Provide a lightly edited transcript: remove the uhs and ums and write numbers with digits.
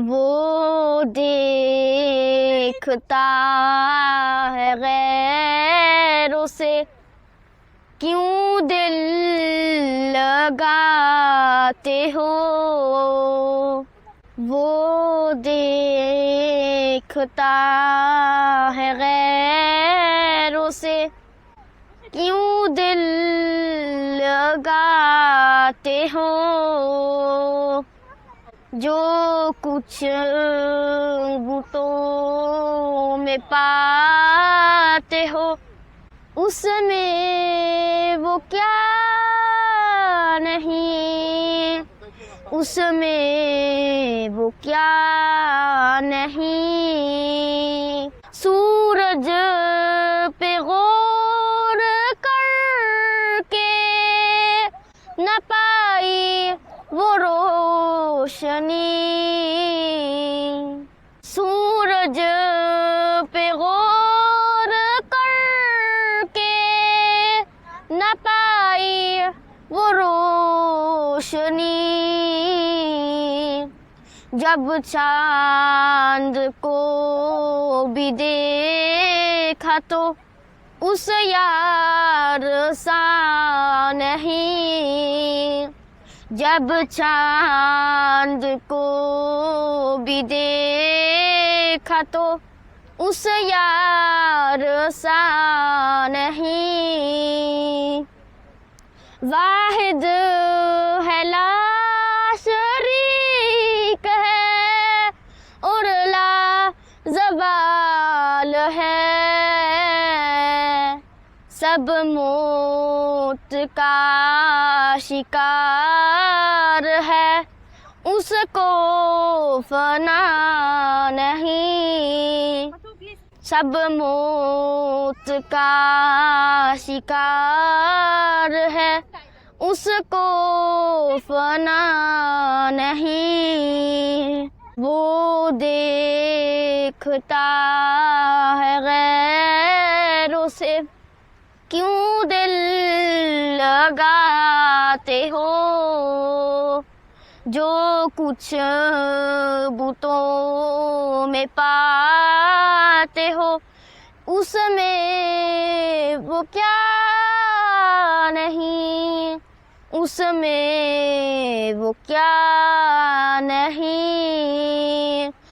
وہ دیکھتا ہے غیروں سے، کیوں دل لگاتے ہو؟ وہ دیکھتا ہے غیروں سے، کیوں دل لگاتے ہو؟ جو کچھ بتوں میں پاتے ہو، اس میں وہ کیا نہیں، اس میں وہ کیا نہیں۔ سورج پہ غور کر کے نہ پائی وہ روشنی، سورج پہ غور کر کے نہ پائی وہ روشنی۔ جب چاند کو بھی دیکھا تو اس یار سا نہیں، جب چاند کو بھی دیکھا تو اس یار سا نہیں۔ واحد ہے لا شریک ہے اور لا زوال ہے، سب موت کا شکار ہے، اس کو فنا نہیں، سب موت کا شکار ہے، اس کو فنا نہیں۔ وہ دیکھتا ہے غیروں سے، کیوں دل لگاتے ہو؟ جو کچھ بتوں میں پاتے ہو، اس میں وہ کیا نہیں، اس میں وہ کیا نہیں۔